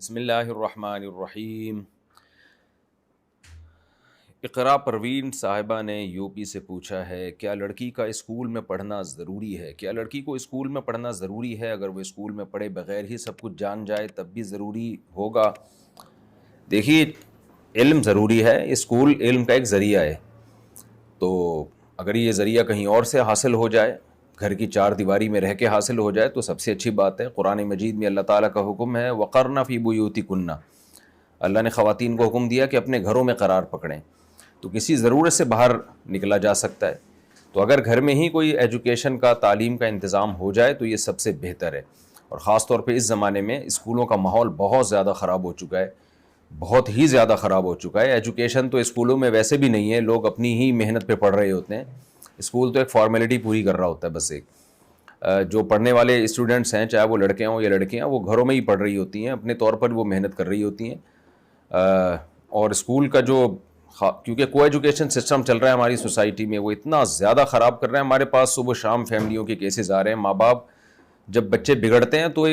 بسم اللہ الرحمن الرحیم۔ اقرا پروین صاحبہ نے یو پی سے پوچھا ہے، کیا لڑکی کا اسکول میں پڑھنا ضروری ہے؟ کیا لڑکی کو اسکول میں پڑھنا ضروری ہے؟ اگر وہ اسکول میں پڑھے بغیر ہی سب کچھ جان جائے تب بھی ضروری ہوگا؟ دیکھیے، علم ضروری ہے، اسکول علم کا ایک ذریعہ ہے، تو اگر یہ ذریعہ کہیں اور سے حاصل ہو جائے، گھر کی چار دیواری میں رہ کے حاصل ہو جائے تو سب سے اچھی بات ہے۔ قرآن مجید میں اللہ تعالیٰ کا حکم ہے وَقَرْنَ فِي بُيُوتِكُنَّ، اللہ نے خواتین کو حکم دیا کہ اپنے گھروں میں قرار پکڑیں، تو کسی ضرورت سے باہر نکلا جا سکتا ہے، تو اگر گھر میں ہی کوئی ایجوکیشن کا، تعلیم کا انتظام ہو جائے تو یہ سب سے بہتر ہے۔ اور خاص طور پہ اس زمانے میں اسکولوں کا ماحول بہت زیادہ خراب ہو چکا ہے، بہت ہی زیادہ خراب ہو چکا ہے۔ ایجوکیشن تو اسکولوں میں ویسے بھی نہیں ہے، لوگ اپنی ہی محنت پہ پڑھ رہے ہوتے ہیں، اسکول تو ایک فارمیلٹی پوری کر رہا ہوتا ہے بس ایک۔ جو پڑھنے والے اسٹوڈنٹس ہیں، چاہے وہ لڑکے ہوں یا لڑکیاں، وہ گھروں میں ہی پڑھ رہی ہوتی ہیں، اپنے طور پر وہ محنت کر رہی ہوتی ہیں۔ اور اسکول کا جو کیونکہ کو ایجوکیشن سسٹم چل رہا ہے ہماری سوسائٹی میں، وہ اتنا زیادہ خراب کر رہا ہے۔ ہمارے پاس صبح شام فیملیوں کے کیسز آ رہے ہیں، ماں باپ جب بچے بگڑتے ہیں تو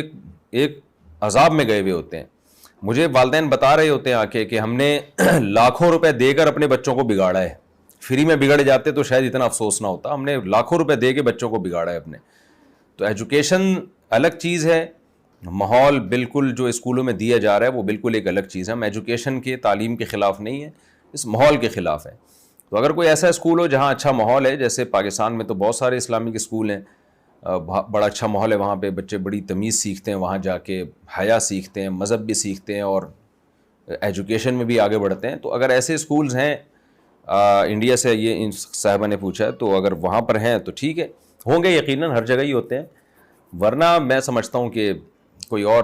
ایک عذاب میں گئے ہوئے ہوتے ہیں۔ مجھے والدین بتا رہے ہوتے ہیں آ کے کہ ہم نے لاکھوں روپے دے کر اپنے بچوں کو بگاڑا ہے، فری میں بگڑ جاتے تو شاید اتنا افسوس نہ ہوتا، ہم نے لاکھوں روپے دے کے بچوں کو بگاڑا ہے اپنے۔ تو ایجوکیشن الگ چیز ہے، ماحول بالکل جو اسکولوں میں دیا جا رہا ہے وہ بالکل ایک الگ چیز ہے۔ ہم ایجوکیشن کے، تعلیم کے خلاف نہیں ہیں، اس ماحول کے خلاف ہے۔ تو اگر کوئی ایسا اسکول ہو جہاں اچھا ماحول ہے، جیسے پاکستان میں تو بہت سارے اسلامک اسکول ہیں، بڑا اچھا ماحول ہے وہاں پہ، بچے بڑی تمیز سیکھتے ہیں، وہاں جا کے حیا سیکھتے ہیں، مذہب بھی سیکھتے ہیں اور ایجوکیشن میں بھی آگے بڑھتے ہیں۔ تو اگر ایسے اسکولز ہیں انڈیا سے، یہ ان صاحبہ نے پوچھا ہے، تو اگر وہاں پر ہیں تو ٹھیک ہے، ہوں گے یقیناً، ہر جگہ ہی ہوتے ہیں، ورنہ میں سمجھتا ہوں کہ کوئی اور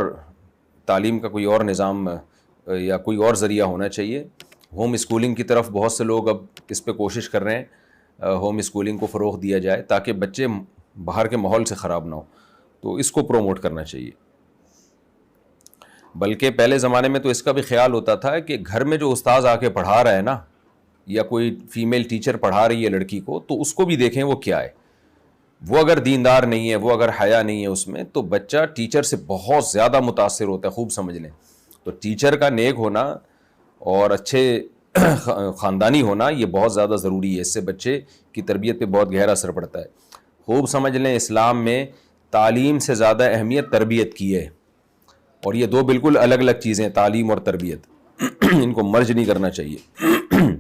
تعلیم کا کوئی اور نظام یا کوئی اور ذریعہ ہونا چاہیے۔ ہوم اسکولنگ کی طرف بہت سے لوگ اب اس پہ کوشش کر رہے ہیں، ہوم اسکولنگ کو فروغ دیا جائے تاکہ بچے باہر کے ماحول سے خراب نہ ہو، تو اس کو پروموٹ کرنا چاہیے۔ بلکہ پہلے زمانے میں تو اس کا بھی خیال ہوتا تھا کہ گھر میں جو استاذ آ کے پڑھا رہا ہے نا، یا کوئی فیمیل ٹیچر پڑھا رہی ہے لڑکی کو، تو اس کو بھی دیکھیں وہ کیا ہے۔ وہ اگر دیندار نہیں ہے، وہ اگر حیا نہیں ہے اس میں، تو بچہ ٹیچر سے بہت زیادہ متاثر ہوتا ہے، خوب سمجھ لیں۔ تو ٹیچر کا نیک ہونا اور اچھے خاندانی ہونا یہ بہت زیادہ ضروری ہے، اس سے بچے کی تربیت پہ بہت گہرا اثر پڑتا ہے۔ خوب سمجھ لیں، اسلام میں تعلیم سے زیادہ اہمیت تربیت کی ہے، اور یہ دو بالکل الگ الگ چیزیں ہیں، تعلیم اور تربیت، ان کو مرج نہیں کرنا چاہیے۔